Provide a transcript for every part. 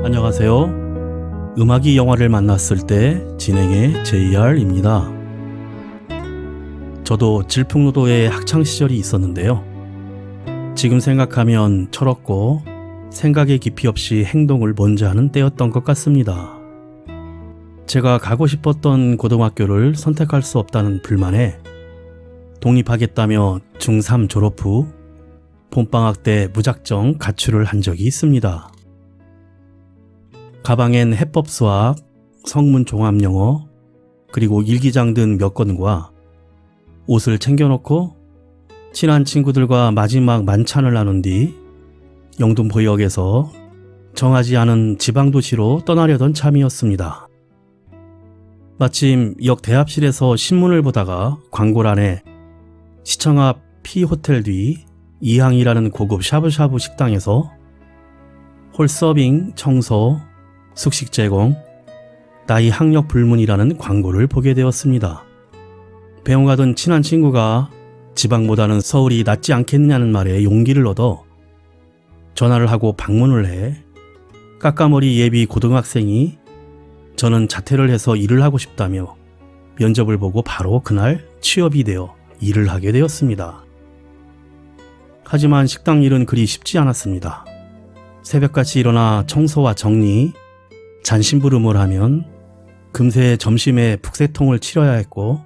안녕하세요. 음악이 영화를 만났을 때 진행의 JR입니다. 저도 질풍노도의 학창시절이 있었는데요. 지금 생각하면 철없고 생각의 깊이 없이 행동을 먼저 하는 때였던 것 같습니다. 제가 가고 싶었던 고등학교를 선택할 수 없다는 불만에 독립하겠다며 중3 졸업 후 봄방학 때 무작정 가출을 한 적이 있습니다. 가방엔 해법 수학, 성문 종합 영어, 그리고 일기장 등 몇 권과 옷을 챙겨놓고 친한 친구들과 마지막 만찬을 나눈 뒤 영등포역에서 정하지 않은 지방도시로 떠나려던 참이었습니다. 마침 역 대합실에서 신문을 보다가 광고란에 시청 앞 P호텔 뒤 이항이라는 고급 샤브샤브 식당에서 홀 서빙, 청소, 숙식 제공, 나이 학력 불문이라는 광고를 보게 되었습니다. 배웅하던 친한 친구가 지방보다는 서울이 낫지 않겠느냐는 말에 용기를 얻어 전화를 하고 방문을 해 까까머리 예비 고등학생이 저는 자퇴를 해서 일을 하고 싶다며 면접을 보고 바로 그날 취업이 되어 일을 하게 되었습니다. 하지만 식당 일은 그리 쉽지 않았습니다. 새벽같이 일어나 청소와 정리, 잔심부름을 하면 금세 점심에 북새통을 치러야 했고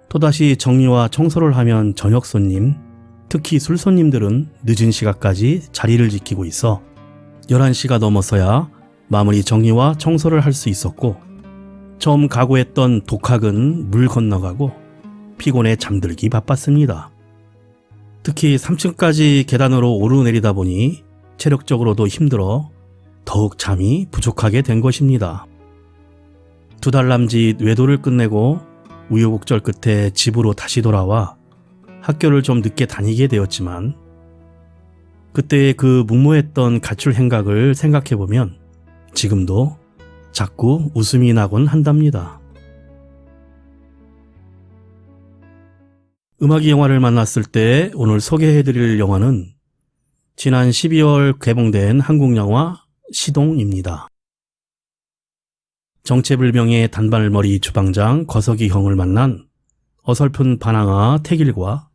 또다시 정리와 청소를 하면 저녁 손님, 특히 술 손님들은 늦은 시간까지 자리를 지키고 있어 11시가 넘어서야 마무리 정리와 청소를 할 수 있었고 처음 각오했던 독학은 물 건너가고 피곤해 잠들기 바빴습니다. 특히 3층까지 계단으로 오르내리다 보니 체력적으로도 힘들어 더욱 잠이 부족하게 된 것입니다. 2달 남짓 외도를 끝내고 우여곡절 끝에 집으로 다시 돌아와 학교를 좀 늦게 다니게 되었지만 그때의 그 무모했던 가출 행각을 생각해보면 지금도 자꾸 웃음이 나곤 한답니다. 음악이 영화를 만났을 때 오늘 소개해드릴 영화는 지난 12월 개봉된 한국 영화 시동입니다. 정체불명의 단발머리 주방장 거석이 형을 만난 어설픈 반항아 태길과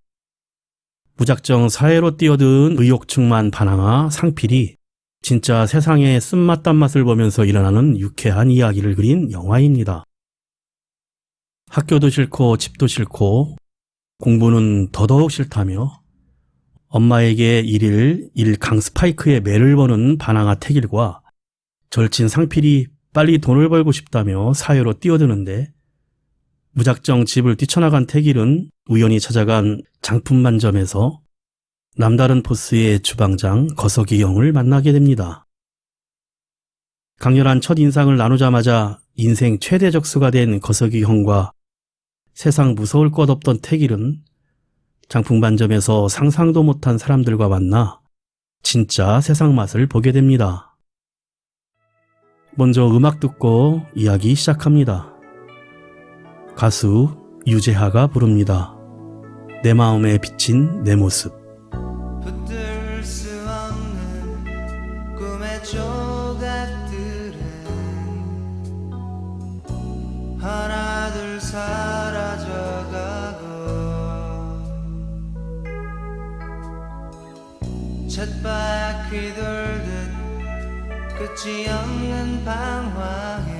무작정 사회로 뛰어든 의욕 충만 반항아 상필이 진짜 세상의 쓴맛 단맛을 보면서 일어나는 유쾌한 이야기를 그린 영화입니다. 학교도 싫고 집도 싫고 공부는 더더욱 싫다며 엄마에게 일 강스파이크의 매를 버는 반항아 태길과 절친 상필이 빨리 돈을 벌고 싶다며 사회로 뛰어드는데 무작정 집을 뛰쳐나간 태길은 우연히 찾아간 장품만점에서 남다른 포스의 주방장 거석이 형을 만나게 됩니다. 강렬한 첫인상을 나누자마자 인생 최대 적수가 된 거석이 형과 세상 무서울 것 없던 태길은 장품반점에서 상상도 못한 사람들과 만나 진짜 세상 맛을 보게 됩니다. 먼저 음악 듣고 이야기 시작합니다. 가수 유재하가 부릅니다. 내 마음에 비친 내 모습. 붙들 수 없는 꿈의 조각들은 하나둘 사라져가고 쳇바퀴 돌듯 끝이 없는 방황에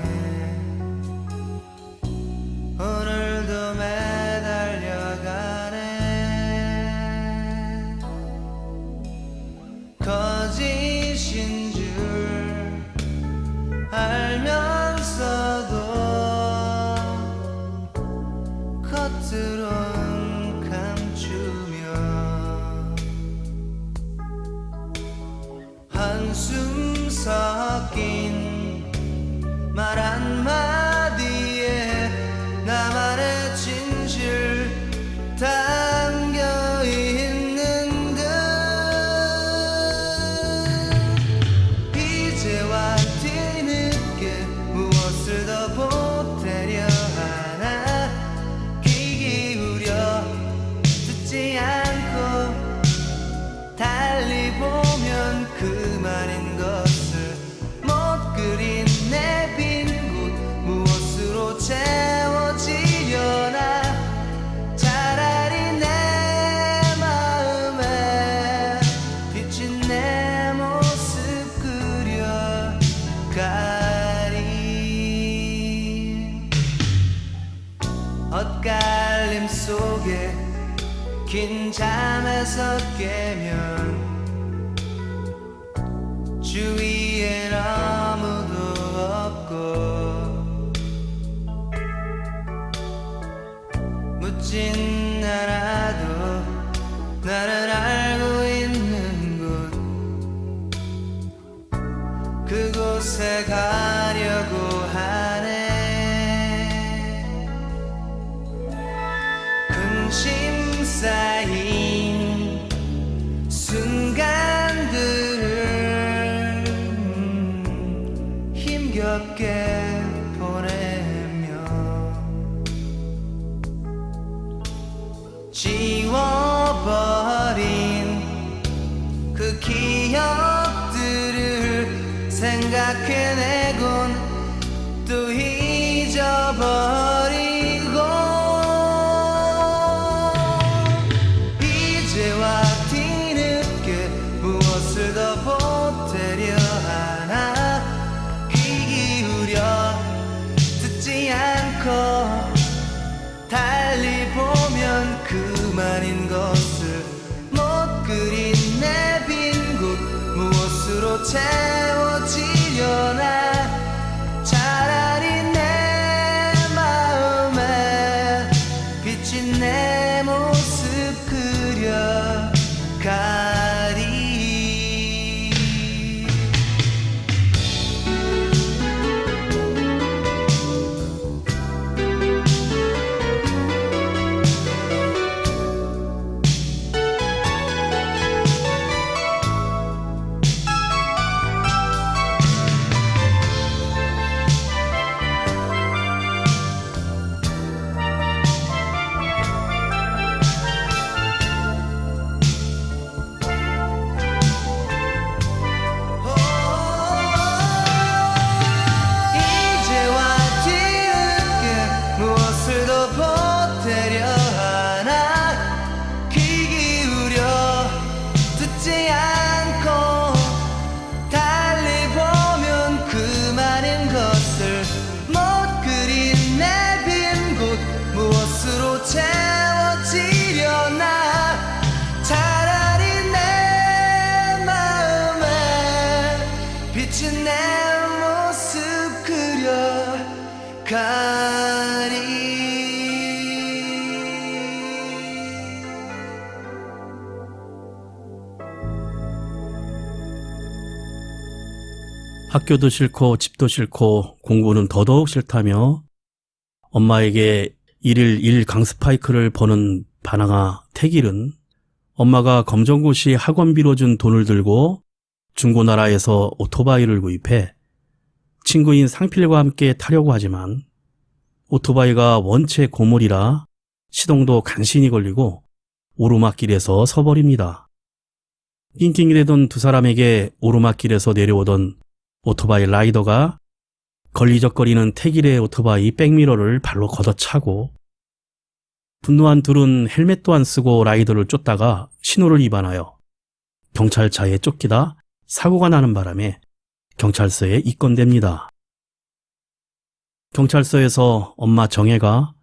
오늘도 매달려가네. 거짓인 줄 알면서도 겉으론 감추며 한숨 섞인 말 한마디에 나만의 진실 담겨 있는 듯 이제와 뒤늦게 무엇을 더 보태려 하나 귀 기울여 듣지 않고 달리 보면 그만인 것을 못 잠 속에 긴 잠에서 깨면 주위엔 아무도 없고 묻진 않아도 나는 알고 있는 곳 그곳에 가려고 하네 근심 쌓인 순간들을 힘겹게 보내며 지워버린 그 기억들을 생각해내곤 또 잊어버리고 이제와 뒤늦게 무엇을 더 보태려 하나 귀 기울여 듣지 않고 달리 보면 그만인 것을 못 그린 내 빈 곳 무엇으로 채워지려나 차라리 내 마음에 비친 내 모습 그려가리 이제와 뒤늦게 무엇을 더 보태려 하나 귀 기울여 듣지 않고 달리 보면 그만인 것을 못 그린 내 빈 곳 무엇으로 채워지려나 차라리 내 마음에 비친 내 모습 그려가리 학교도 싫고 집도 싫고 공부는 더더욱 싫다며 엄마에게 일일 일 강스파이크를 버는 반항아 태길은 엄마가 검정고시 학원비로 준 돈을 들고 중고나라에서 오토바이를 구입해 친구인 상필과 함께 타려고 하지만 오토바이가 원체 고물이라 시동도 간신히 걸리고 오르막길에서 서버립니다. 낑낑이 되던 두 사람에게 오르막길에서 내려오던 오토바이 라이더가 걸리적거리는 태길의 오토바이 백미러를 발로 걷어차고 분노한 둘은 헬멧도 안 쓰고 라이더를 쫓다가 신호를 위반하여 경찰차에 쫓기다 사고가 나는 바람에 경찰서에 입건됩니다. 경찰서에서 엄마 정혜가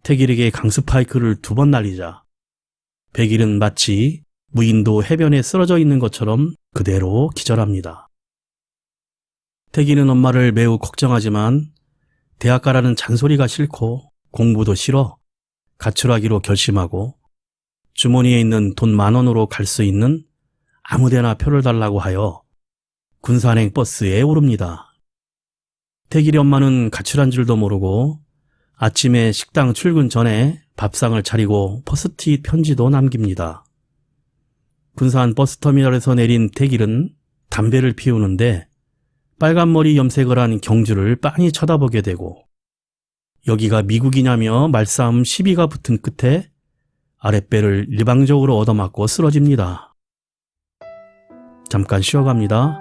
태길에게 강스파이크를 2번 날리자 백일은 마치 무인도 해변에 쓰러져 있는 것처럼 그대로 기절합니다. 태길은 엄마를 매우 걱정하지만 대학 가라는 잔소리가 싫고 공부도 싫어 가출하기로 결심하고 주머니에 있는 돈 10,000원으로 갈 수 있는 아무데나 표를 달라고 하여 군산행 버스에 오릅니다. 태길의 엄마는 가출한 줄도 모르고 아침에 식당 출근 전에 밥상을 차리고 포스트잇 편지도 남깁니다. 군산 버스터미널에서 내린 태길은 담배를 피우는데 빨간머리 염색을 한 경주를 빤히 쳐다보게 되고 여기가 미국이냐며 말싸움 시비가 붙은 끝에 아랫배를 일방적으로 얻어맞고 쓰러집니다. 잠깐 쉬어갑니다.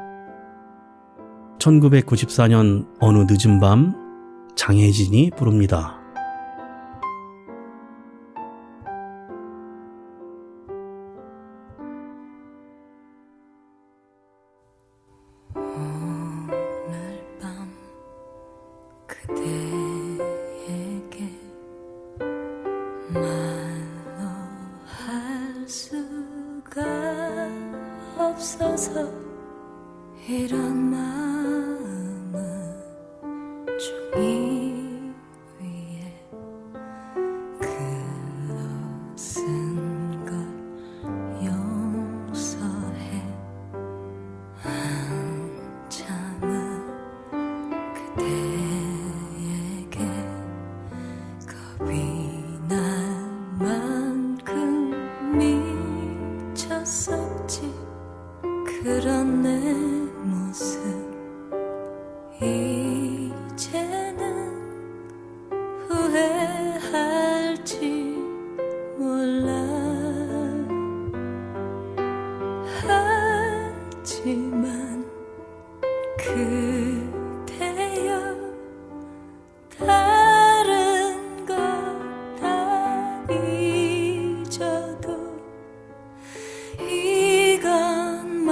1994년 어느 늦은 밤 장혜진이 부릅니다. 오늘 밤 그대에게 말 이런 마음은 종이 위에 글로 쓴 걸 용서해. 한참을 그대에게 겁이 날 만큼 미쳤었지. 그런 내 모습 이제는 후회할지 몰라. 하지만 그대여 다른 것 다 잊어도 이것만은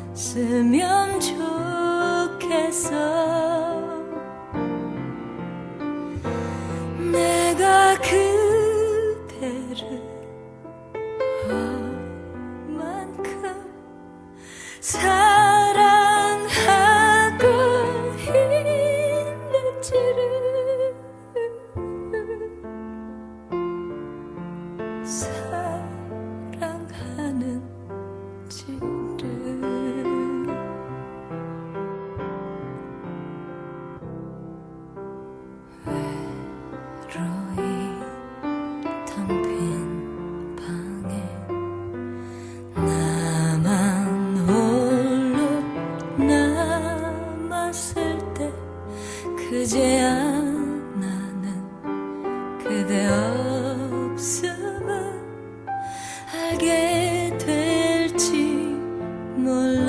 기억했으면 좋겠어. 내가 그대를 얼만큼 사랑하고 있는지를 외로이 텅 빈 방에 나만 홀로 남았을 때 그제야 나는 그대 없음을 알게 될지 몰라.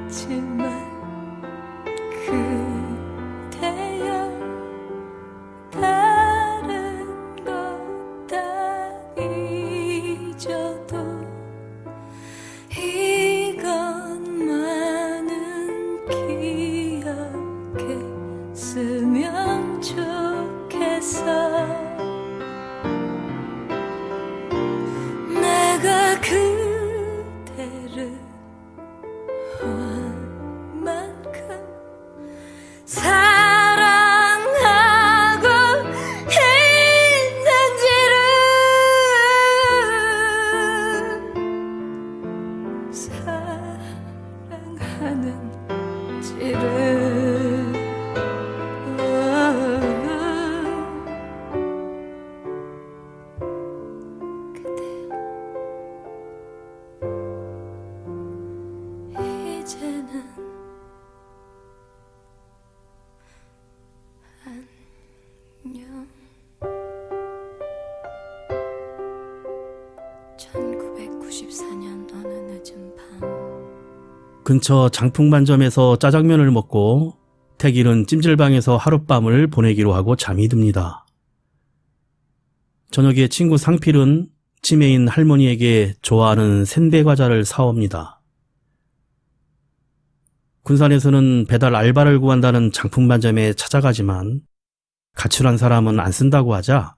하지만 그대여 다른 것 다 잊어도 이것만은 기억했으면 좋겠어. 내가 그대를 얼만큼 사랑하고 있는지를 사랑하는지를 이제는 안녕. 1994년 어느 늦은 밤 근처 장풍반점에서 짜장면을 먹고 태길은 찜질방에서 하룻밤을 보내기로 하고 잠이 듭니다. 저녁에 친구 상필은 치매인 할머니에게 좋아하는 센대 과자를 사옵니다. 군산에서는 배달 알바를 구한다는 장풍반점에 찾아가지만 가출한 사람은 안 쓴다고 하자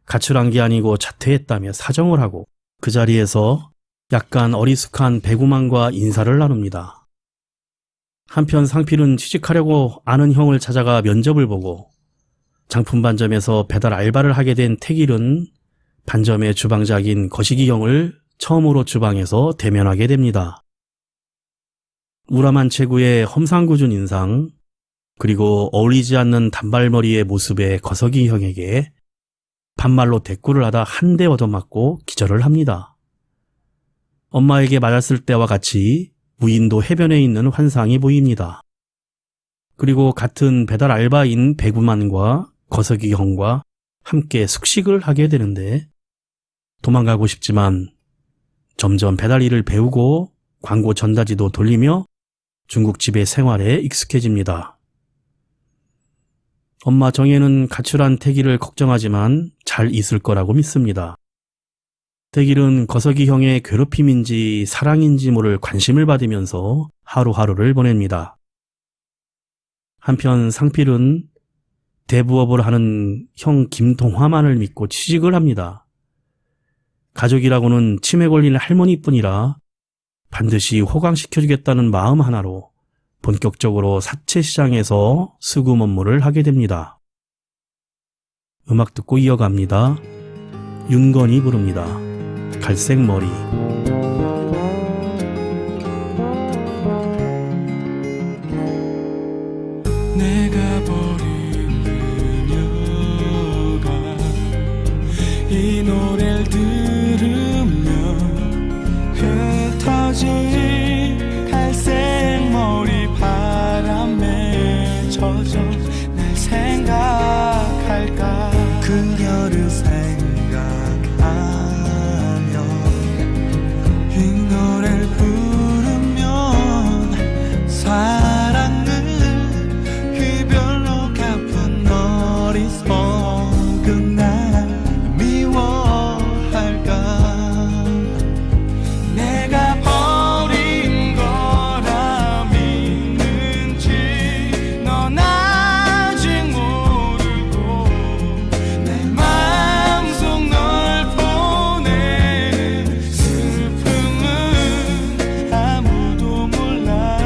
가출한 게 아니고 자퇴했다며 사정을 하고 그 자리에서 약간 어리숙한 배구만과 인사를 나눕니다. 한편 상필은 취직하려고 아는 형을 찾아가 면접을 보고 장품반점에서 배달 알바를 하게 된 태길은 반점의 주방장인 거시기 형을 처음으로 주방에서 대면하게 됩니다. 우람한 체구의 험상궂은 인상, 그리고 어울리지 않는 단발머리의 모습의 거석이 형에게 반말로 대꾸를 하다 한 대 얻어맞고 기절을 합니다. 엄마에게 맞았을 때와 같이 무인도 해변에 있는 환상이 보입니다. 그리고 같은 배달 알바인 배구만과 거석이 형과 함께 숙식을 하게 되는데 도망가고 싶지만 점점 배달 일을 배우고 광고 전단지도 돌리며 중국집의 생활에 익숙해집니다. 엄마 정혜는 가출한 태길을 걱정하지만 잘 있을 거라고 믿습니다. 태길은 거석이 형의 괴롭힘인지 사랑인지 모를 관심을 받으면서 하루하루를 보냅니다. 한편 상필은 대부업을 하는 형 김동화만을 믿고 취직을 합니다. 가족이라고는 치매 걸린 할머니뿐이라 반드시 호강시켜주겠다는 마음 하나로 본격적으로 사채 시장에서 수금 업무를 하게 됩니다. 음악 듣고 이어갑니다. 윤건이 부릅니다. 갈색머리. 내가 버린 그녀가 이 노래를 들으면 흩어진 갈색 머리 바람에 젖어 날 생각할까. 그녀를 생각하며 이 노래를 부르면 사랑은 이별로 갚은 어리석은 날 미워할까. 내가 버린 거라 믿는지 넌 아직 모르고 내 마음속 널 보내 슬픔은 아무도 몰라주고.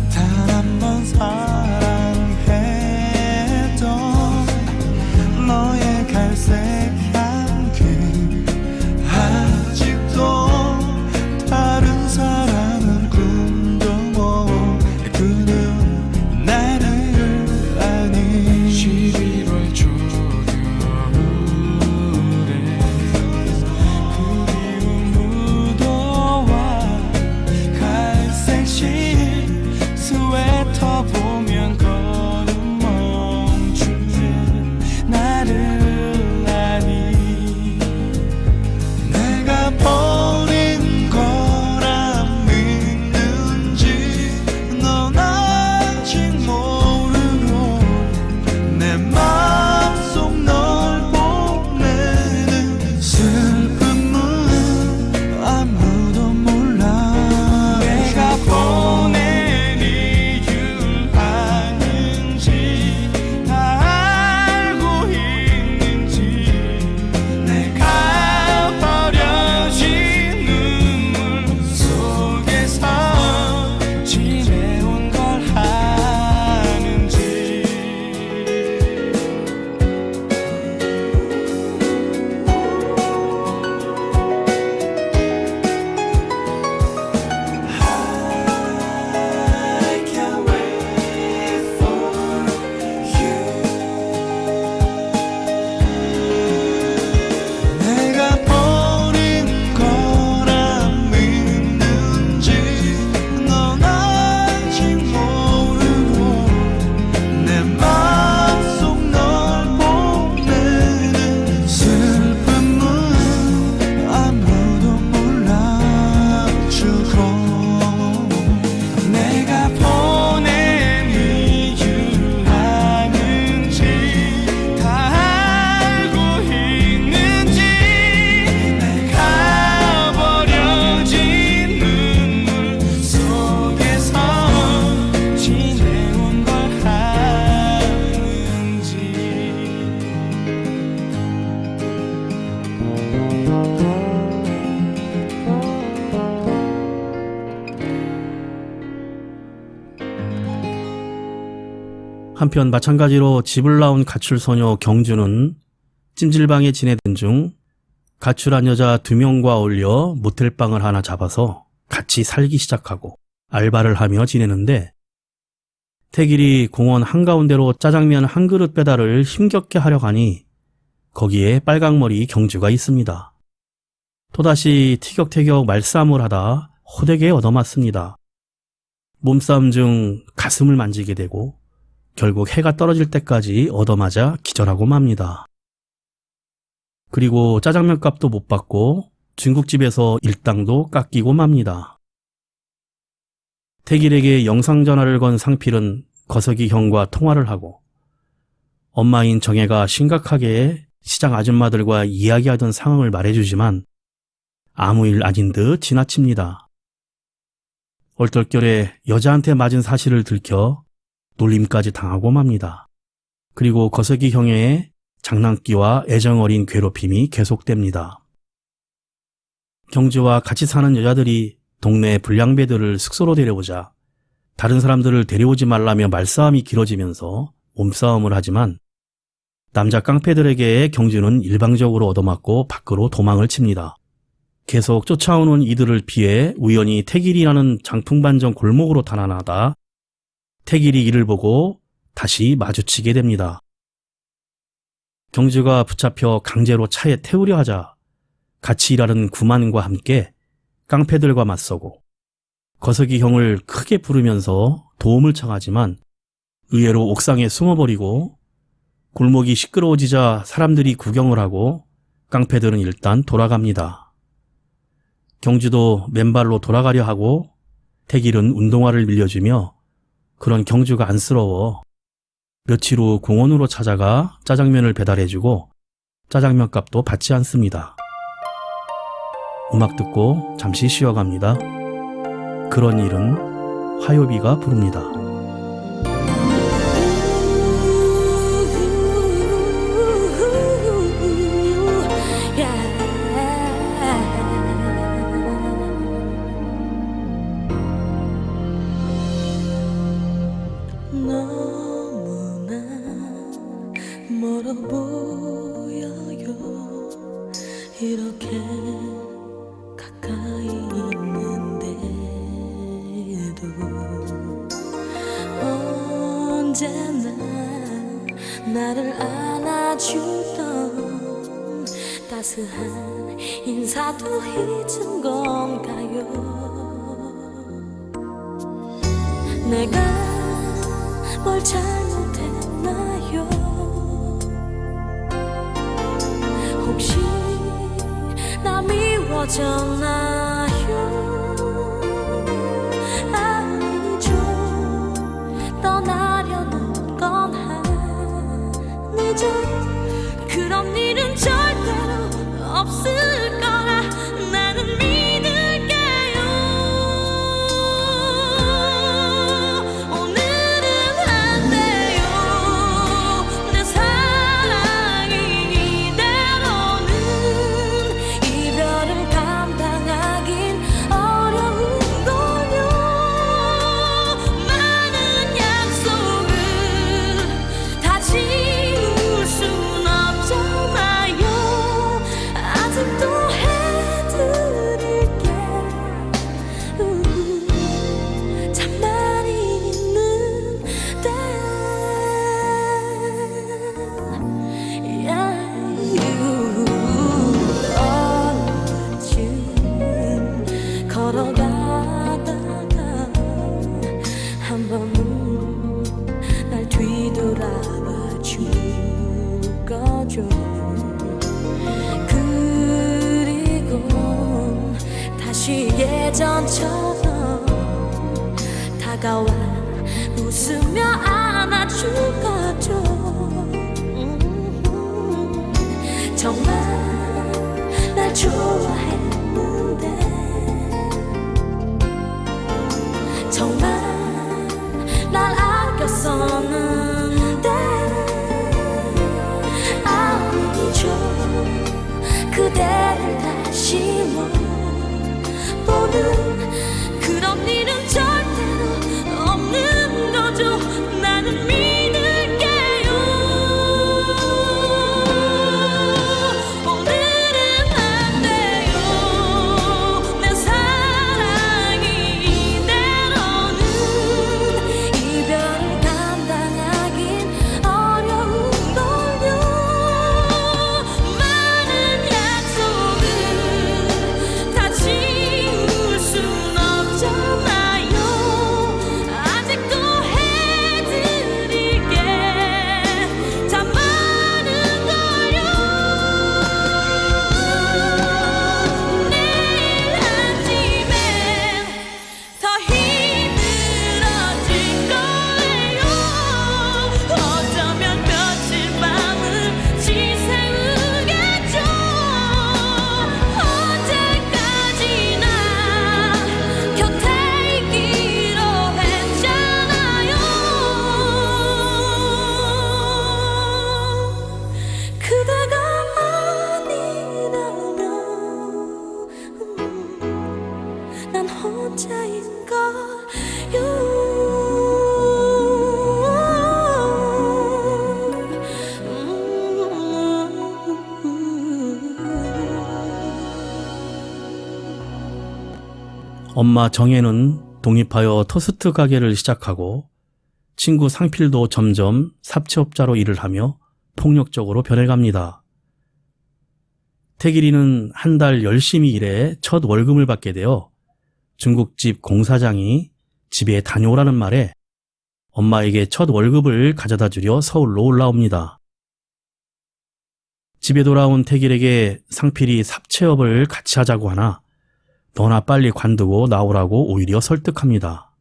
단 한 번 사랑했던 너의 갈색 향기 아직도 다른 사람은 꿈도 못 꾸는 나를 아니. 11월 초겨울에 그리운 무도와 갈색 스웨터 보면 걸음 멈추는 나를 아니. 내가 버린 거라 믿는지 넌 아직 모르고 내 마음속 널 보내는 슬픔은 아무도 몰라. 내가 보낸 이유를 아는지 다 알고 있는지 내가 버려진 눈물 속에서 지내온 걸 아는지. I can't wait for you. 내가 버린 거라 믿는지 넌 아직 모르고 내 마음속 널 보내는 슬픔은 아무도 몰라주고. 내가 보낸 이유를 아는지 다 알고 있는지 내가 버려진 눈물 속에서 지내온 걸 아는지. 한편 마찬가지로 집을 나온 가출소녀 경주는 찜질방에 지내던 중 가출한 여자 2명과 어울려 모텔방을 하나 잡아서 같이 살기 시작하고 알바를 하며 지내는데, 태길이 공원 한가운데로 짜장면 한 그릇 배달을 힘겹게 하려 하니 거기에 빨강머리 경주가 있습니다. 또다시 티격태격 말싸움을 하다 호되게 얻어맞습니다. 몸싸움 중 가슴을 만지게 되고 결국 해가 떨어질 때까지 얻어맞아 기절하고 맙니다. 그리고 짜장면 값도 못 받고 중국집에서 일당도 깎이고 맙니다. 태길에게 영상전화를 건 상필은 거석이 형과 통화를 하고 엄마인 정혜가 심각하게 시장 아줌마들과 이야기하던 상황을 말해주지만 아무 일 아닌 듯 지나칩니다. 얼떨결에 여자한테 맞은 사실을 들켜 놀림까지 당하고 맙니다. 그리고 거석이 형의 장난기와 애정어린 괴롭힘이 계속됩니다. 경주와 같이 사는 여자들이 동네 불량배들을 숙소로 데려오자 다른 사람들을 데려오지 말라며 말싸움이 길어지면서 몸싸움을 하지만 남자 깡패들에게 경주는 일방적으로 얻어맞고 밖으로 도망을 칩니다. 계속 쫓아오는 이들을 피해 우연히 태길이라는 장풍반점 골목으로 달아나다 태길이 이를 보고 다시 마주치게 됩니다. 경주가 붙잡혀 강제로 차에 태우려 하자 같이 일하는 구만과 함께 깡패들과 맞서고 거석이 형을 크게 부르면서 도움을 청하지만 의외로 옥상에 숨어버리고 골목이 시끄러워지자 사람들이 구경을 하고 깡패들은 일단 돌아갑니다. 경주도 맨발로 돌아가려 하고 태길은 운동화를 밀려주며 그런 경주가 안쓰러워 며칠 후 공원으로 찾아가 짜장면을 배달해주고 짜장면 값도 받지 않습니다. 음악 듣고 잠시 쉬어갑니다. 그런 일은 화요비가 부릅니다. 너무나 멀어 보여요. 이렇게 가까이 있는데도 언제나 나를 안아주던 따스한 인사도 잊은 건가요? 내가 뭘 잘못했나요? 혹시 나 미워졌나요? 아니죠. 떠나려는 건 아니죠. 그런 일은 절대로 없을 거라 나는 믿을게요. 오늘은 안 돼요. 내 사랑이 이대로는 이별은 감당하긴 어려운걸요. 많은 약속을 다 지울 순 없잖아요. 아직도 해드릴게. 참 많이 있는데 어느쯤 걸어가다가 한 번은 날 뒤돌아봐 줄 거죠. 그리고 다시 예전처럼 다가와 웃으며 안아줄 거죠. 정말 날 좋아했는데 정말 날 아꼈었는데 아니죠. 그대를 다시 못 보는 그런 일은 절대로 없는 거죠. 나는 믿을게요. 오늘은 안 돼요. 내 사랑이 이대로는 이별을 감당하긴 어려운걸요. 많은 약속을 엄마 정혜는 독립하여 토스트 가게를 시작하고 친구 상필도 점점 사채업자로 일을 하며 폭력적으로 변해갑니다. 태길이는 한 달 열심히 일해 첫 월급을 받게 되어 중국집 공사장이 집에 다녀오라는 말에 엄마에게 첫 월급을 가져다 주려 서울로 올라옵니다. 집에 돌아온 태길에게 상필이 사채업을 같이 하자고 하나 너나 빨리 관두고 나오라고 오히려 설득합니다.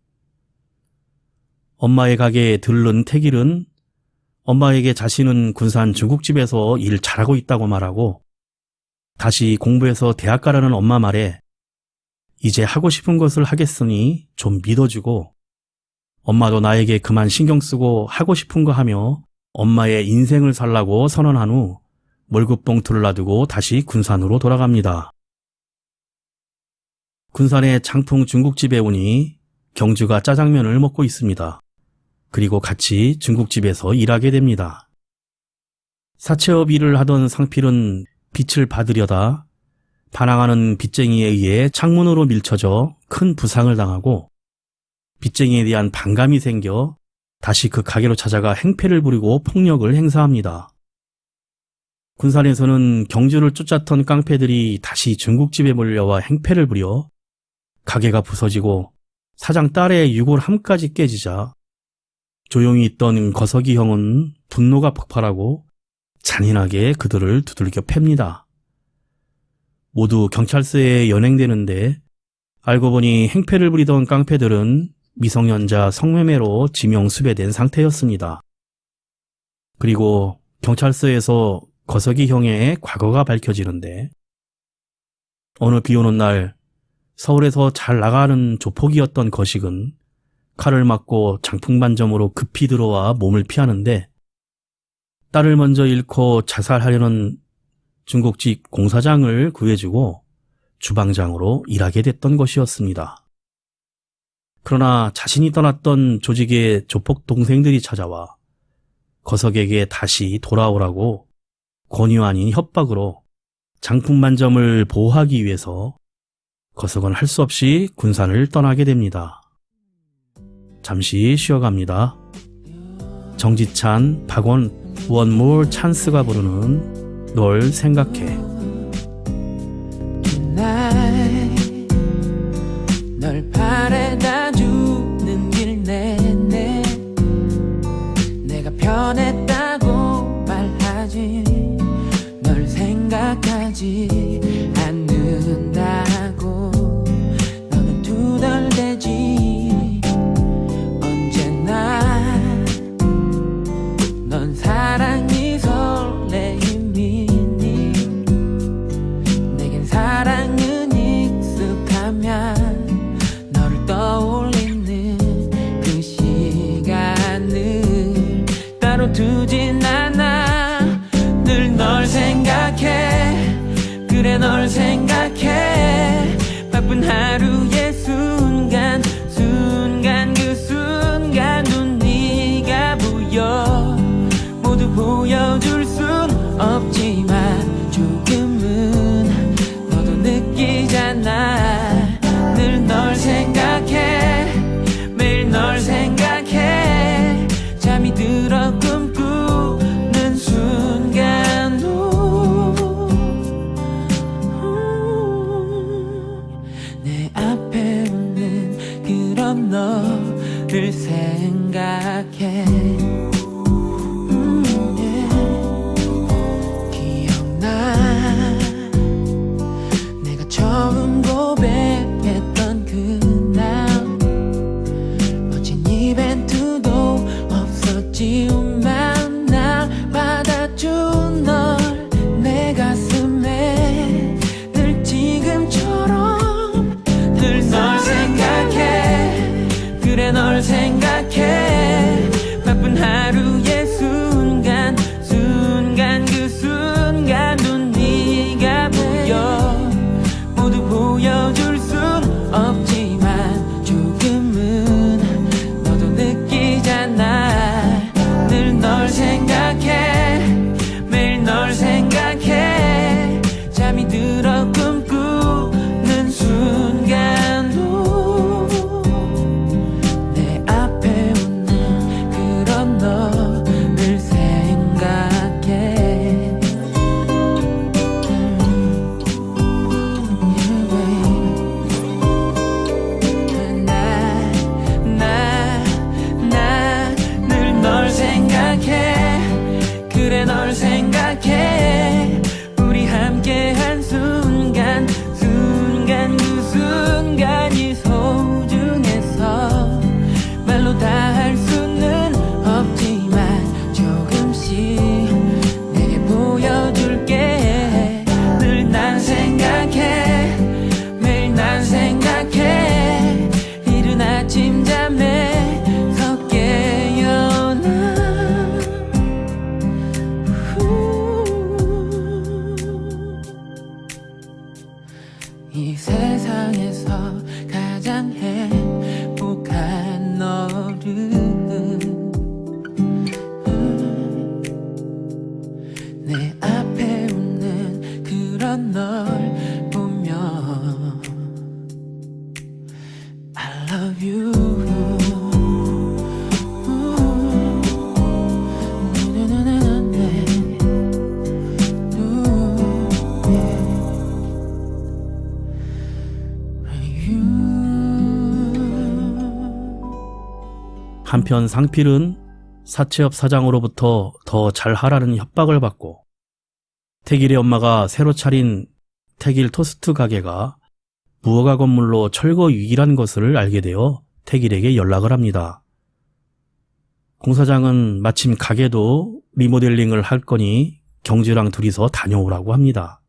엄마의 가게에 들른 태길은 엄마에게 자신은 군산 중국집에서 일 잘하고 있다고 말하고 다시 공부해서 대학 가라는 엄마 말에 이제 하고 싶은 것을 하겠으니 좀 믿어주고 엄마도 나에게 그만 신경 쓰고 하고 싶은 거 하며 엄마의 인생을 살라고 선언한 후 월급 봉투를 놔두고 다시 군산으로 돌아갑니다. 군산의 장풍 중국집에 오니 경주가 짜장면을 먹고 있습니다. 그리고 같이 중국집에서 일하게 됩니다. 사채업 일을 하던 상필은 빚을 받으려다 반항하는 빚쟁이에 의해 창문으로 밀쳐져 큰 부상을 당하고 빚쟁이에 대한 반감이 생겨 다시 그 가게로 찾아가 행패를 부리고 폭력을 행사합니다. 군산에서는 경주를 쫓았던 깡패들이 다시 중국집에 몰려와 행패를 부려 가게가 부서지고 사장 딸의 유골함까지 깨지자 조용히 있던 거석이 형은 분노가 폭발하고 잔인하게 그들을 두들겨 팹니다. 모두 경찰서에 연행되는데 알고 보니 행패를 부리던 깡패들은 미성년자 성매매로 지명 수배된 상태였습니다. 그리고 경찰서에서 거석이 형의 과거가 밝혀지는데 어느 비 오는 날 서울에서 잘 나가는 조폭이었던 거식은 칼을 맞고 장풍반점으로 급히 들어와 몸을 피하는데 딸을 먼저 잃고 자살하려는 중국집 공사장을 구해주고 주방장으로 일하게 됐던 것이었습니다. 그러나 자신이 떠났던 조직의 조폭 동생들이 찾아와 거석에게 다시 돌아오라고 권유 아닌 협박으로 장풍반점을 보호하기 위해서 거석은 할 수 없이 군산을 떠나게 됩니다. 잠시 쉬어갑니다. 정지찬, 박원, One More Chance가 부르는 널 생각해. Tonight, 널 바래다 주는 길 내내 내가 변했다고 말하지 널 생각하지 않는다고 너는 투덜대지 언제나 넌 사랑이 설레임이니 내겐 사랑은 익숙하면 너를 떠올리는 그 시간을 따로 두진 않아 늘 널 생각해 그래 널 생각해 바쁜 하루의 순간 그 순간 눈 네가 보여 모두 보여줄 순 없지만 조금은 너도 느끼잖아 늘 널 생각해 매일 널 생각해 잠이 들어 꿈꾸는 순간도 내 앞에 있는 그런 너를 생각해 기억나 내가 처음 고백했던 그날 멋진 이벤트도 없었지만 날 받아준 널 내 가슴에 늘 지금처럼 늘 널 생각해 그래 널 생각해 바쁜 하루 한편 상필은 사채업 사장으로부터 더 잘하라는 협박을 받고 태길의 엄마가 새로 차린 태길 토스트 가게가 무허가 건물로 철거 위기란 것을 알게 되어 태길에게 연락을 합니다. 공사장은 마침 가게도 리모델링을 할 거니 경주랑 둘이서 다녀오라고 합니다.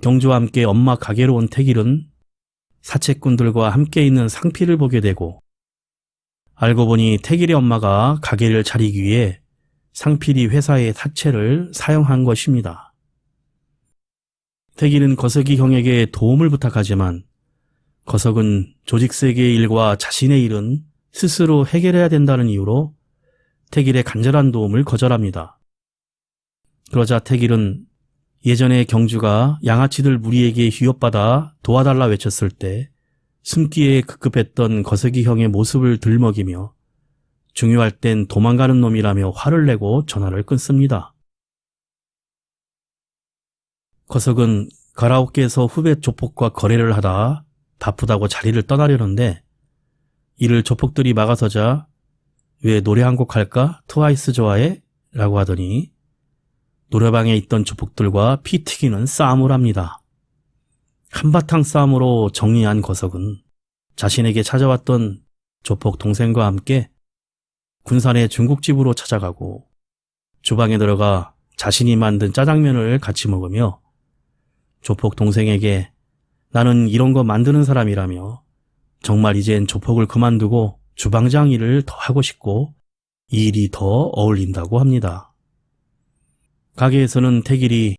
경주와 함께 엄마 가게로 온 태길은 사채꾼들과 함께 있는 상필을 보게 되고 알고 보니 태길의 엄마가 가게를 차리기 위해 상필이 회사의 사채를 사용한 것입니다. 태길은 거석이 형에게 도움을 부탁하지만 거석은 조직세계의 일과 자신의 일은 스스로 해결해야 된다는 이유로 태길의 간절한 도움을 거절합니다. 그러자 태길은 예전에 경주가 양아치들 무리에게 휘어받아 도와달라 외쳤을 때 숨기에 급급했던 거석이 형의 모습을 들먹이며 중요할 땐 도망가는 놈이라며 화를 내고 전화를 끊습니다. 거석은 가라오케에서 후배 조폭과 거래를 하다 바쁘다고 자리를 떠나려는데 이를 조폭들이 막아서자 왜 노래 한 곡 할까? 트와이스 좋아해? 라고 하더니 노래방에 있던 조폭들과 피 튀기는 싸움을 합니다. 한바탕 싸움으로 정리한 거석은 자신에게 찾아왔던 조폭 동생과 함께 군산의 중국집으로 찾아가고 주방에 들어가 자신이 만든 짜장면을 같이 먹으며 조폭 동생에게 나는 이런 거 만드는 사람이라며 정말 이젠 조폭을 그만두고 주방장 일을 더 하고 싶고 이 일이 더 어울린다고 합니다. 가게에서는 태길이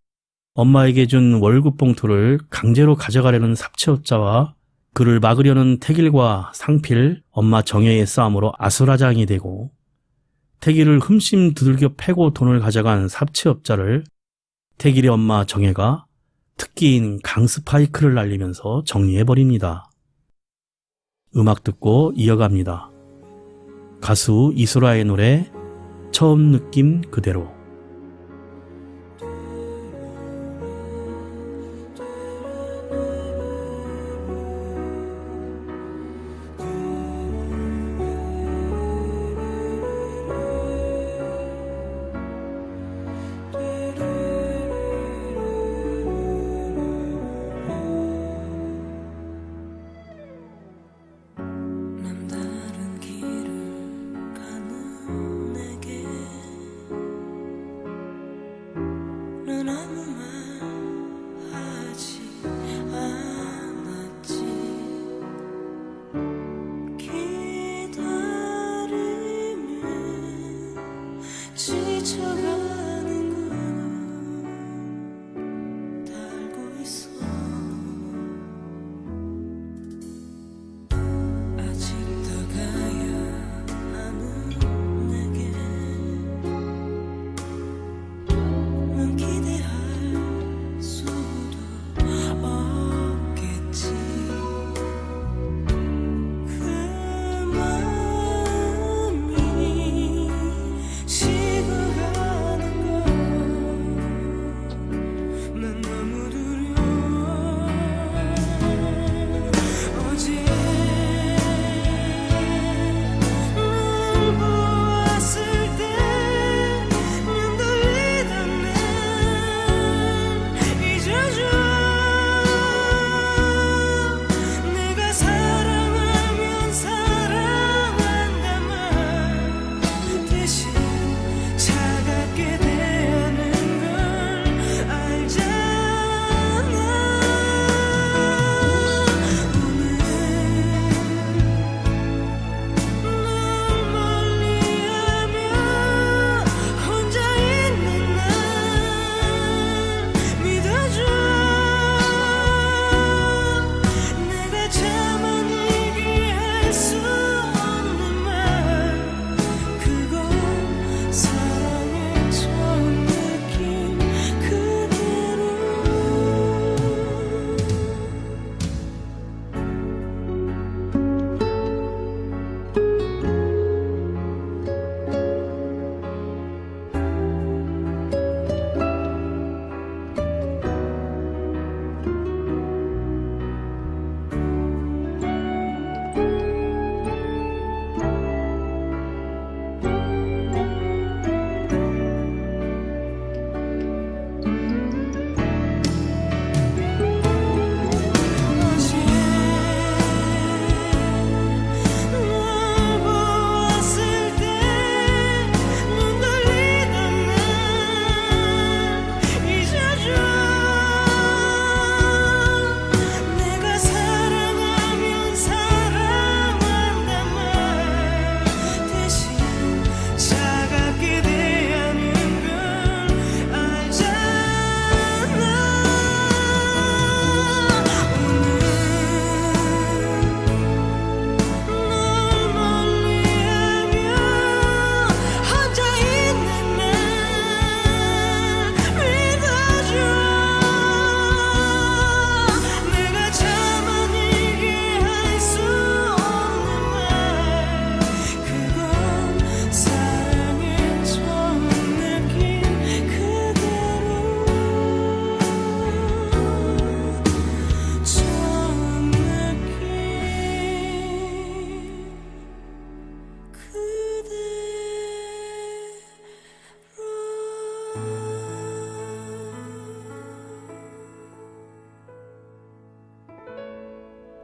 엄마에게 준 월급 봉투를 강제로 가져가려는 사채업자와 그를 막으려는 태길과 상필, 엄마 정혜의 싸움으로 아수라장이 되고 태길을 흠씬 두들겨 패고 돈을 가져간 사채업자를 태길의 엄마 정혜가 특기인 강스파이크를 날리면서 정리해버립니다. 음악 듣고 이어갑니다. 가수 이소라의 노래 처음 느낌 그대로. 남다른 길을 가는 내게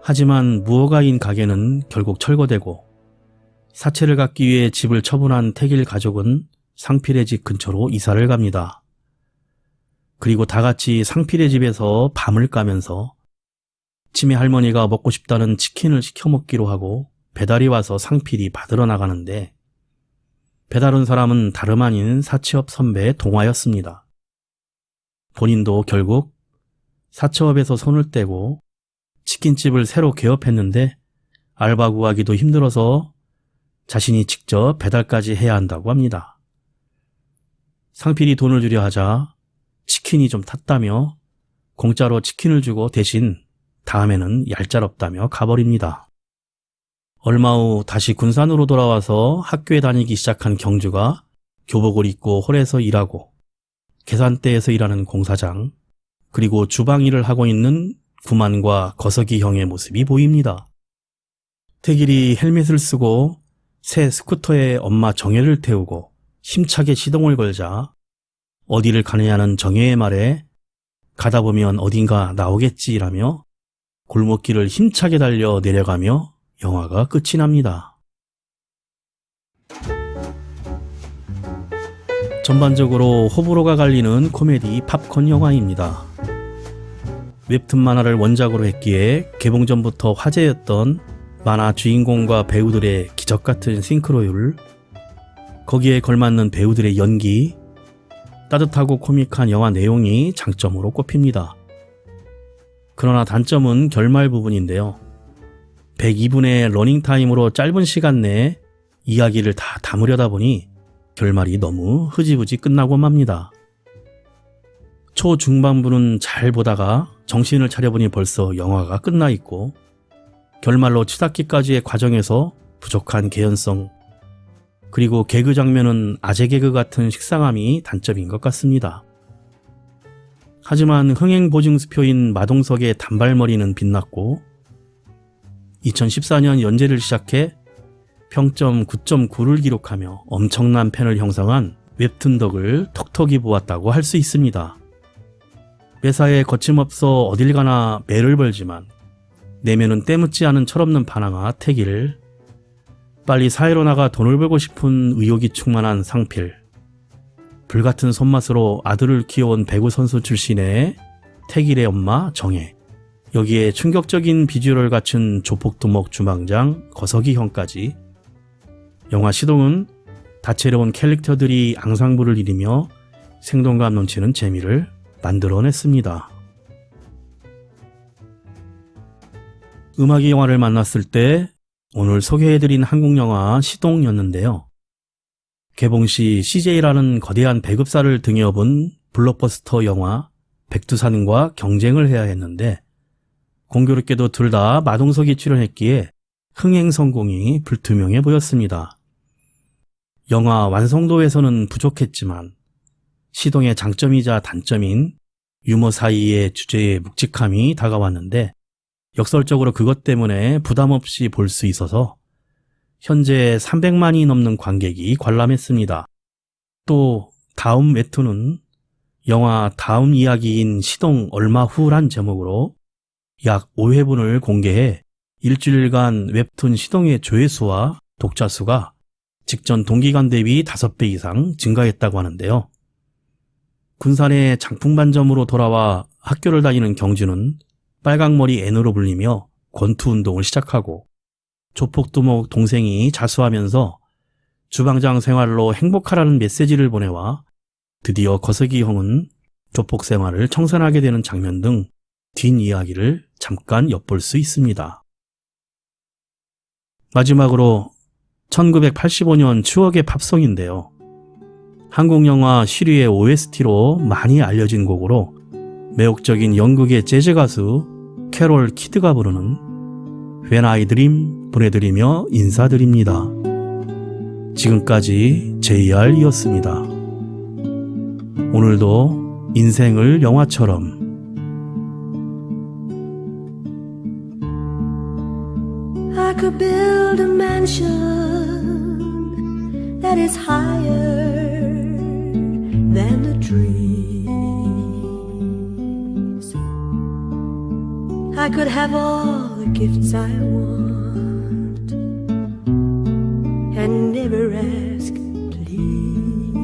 하지만 무허가인 가게는 결국 철거되고 사채를 갚기 위해 집을 처분한 태길 가족은 상필의 집 근처로 이사를 갑니다. 그리고 다 같이 상필의 집에서 밤을 까면서 치매 할머니가 먹고 싶다는 치킨을 시켜 먹기로 하고 배달이 와서 상필이 받으러 나가는데 배달 온 사람은 다름 아닌 사채업 선배 동화였습니다. 본인도 결국 사채업에서 손을 떼고 치킨집을 새로 개업했는데 알바 구하기도 힘들어서 자신이 직접 배달까지 해야 한다고 합니다. 상필이 돈을 주려 하자 치킨이 좀 탔다며 공짜로 치킨을 주고 대신 다음에는 얄짤없다며 가버립니다. 얼마 후 다시 군산으로 돌아와서 학교에 다니기 시작한 경주가 교복을 입고 홀에서 일하고 계산대에서 일하는 공사장 그리고 주방 일을 하고 있는 구만과 거석이 형의 모습이 보입니다. 태길이 헬멧을 쓰고 새 스쿠터에 엄마 정혜를 태우고 힘차게 시동을 걸자 어디를 가느냐는 정혜의 말에 가다 보면 어딘가 나오겠지라며 골목길을 힘차게 달려 내려가며 영화가 끝이 납니다. 전반적으로 호불호가 갈리는 코미디 팝콘 영화입니다. 웹툰 만화를 원작으로 했기에 개봉 전부터 화제였던 만화 주인공과 배우들의 기적같은 싱크로율, 거기에 걸맞는 배우들의 연기, 따뜻하고 코믹한 영화 내용이 장점으로 꼽힙니다. 그러나 단점은 결말 부분인데요. 102분의 러닝타임으로 짧은 시간 내에 이야기를 다 담으려다 보니 결말이 너무 흐지부지 끝나고 맙니다. 초중반부는 잘 보다가 정신을 차려보니 벌써 영화가 끝나 있고 결말로 치닫기까지의 과정에서 부족한 개연성 그리고 개그 장면은 아재 개그 같은 식상함이 단점인 것 같습니다. 하지만 흥행 보증수표인 마동석의 단발머리는 빛났고 2014년 연재를 시작해 평점 9.9를 기록하며 엄청난 팬을 형성한 웹툰 덕을 톡톡히 보았다고 할 수 있습니다. 매사에 거침없어 어딜 가나 매를 벌지만 내면은 때묻지 않은 철없는 반항아 태길, 빨리 사회로 나가 돈을 벌고 싶은 의욕이 충만한 상필, 불같은 손맛으로 아들을 키워온 배구 선수 출신의 태길의 엄마 정혜, 여기에 충격적인 비주얼을 갖춘 조폭두목 주방장 거석이 형까지 영화 시동은 다채로운 캐릭터들이 앙상블을 이루며 생동감 넘치는 재미를 만들어냈습니다. 음악이 영화를 만났을 때 오늘 소개해드린 한국 영화 시동이었는데요. 개봉 시 CJ라는 거대한 배급사를 등에 업은 블록버스터 영화 백두산과 경쟁을 해야 했는데 공교롭게도 둘 다 마동석이 출연했기에 흥행 성공이 불투명해 보였습니다. 영화 완성도에서는 부족했지만 시동의 장점이자 단점인 유머 사이의 주제의 묵직함이 다가왔는데 역설적으로 그것 때문에 부담 없이 볼 수 있어서 현재 300만이 넘는 관객이 관람했습니다. 또 다음 웹툰은 영화 다음 이야기인 시동 얼마 후란 제목으로 약 5회분을 공개해 일주일간 웹툰 시동의 조회수와 독자 수가 직전 동기간 대비 5배 이상 증가했다고 하는데요. 군산의 장풍반점으로 돌아와 학교를 다니는 경주는 빨강머리 N으로 불리며 권투운동을 시작하고 조폭두목 동생이 자수하면서 주방장 생활로 행복하라는 메시지를 보내와 드디어 거석이 형은 조폭 생활을 청산하게 되는 장면 등 뒷이야기를 잠깐 엿볼 수 있습니다. 마지막으로 1985년 추억의 팝송인데요. 한국 영화 시리의 OST로 많이 알려진 곡으로 매혹적인 영국의 재즈 가수 캐롤 키드가 부르는 When I Dream 보내드리며 인사드립니다. 지금까지 JR이었습니다. 오늘도 인생을 영화처럼 I could build a mansion that is higher than the trees. I could have all the gifts I want and never ask, please.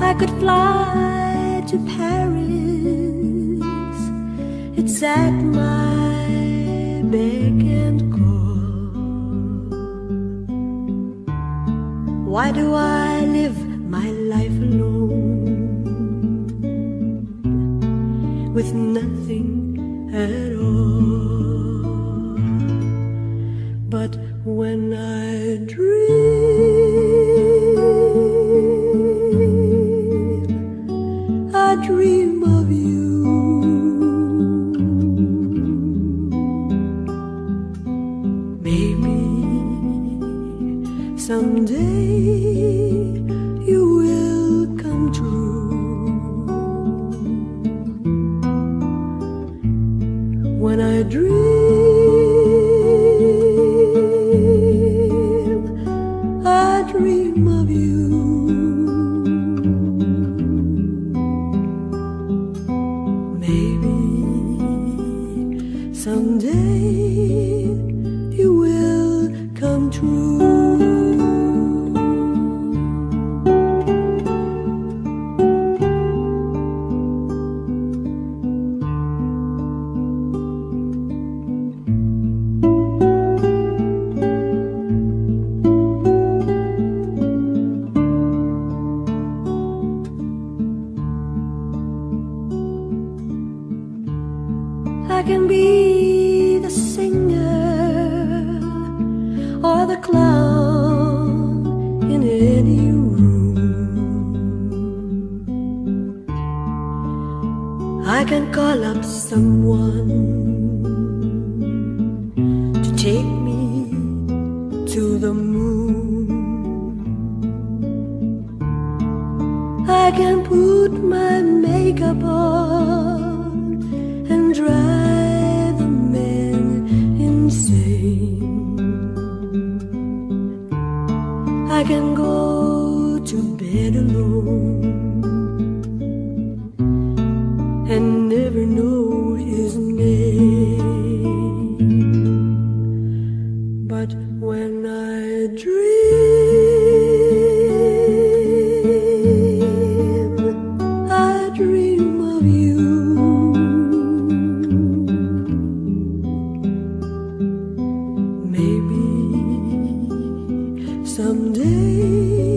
I could fly to Paris, it's at my beck and call. Why do I live my life alone with nothing at all? But when I dream of you. Maybe someday you will come true. When I dream of you. Maybe someday you will come true. I can be the singer or the clown in any room. I can call up someone to take me to the moon. I can put my makeup on and drive the men insane. I can go to bed alone and never know his name. But when I dream of you. Maybe someday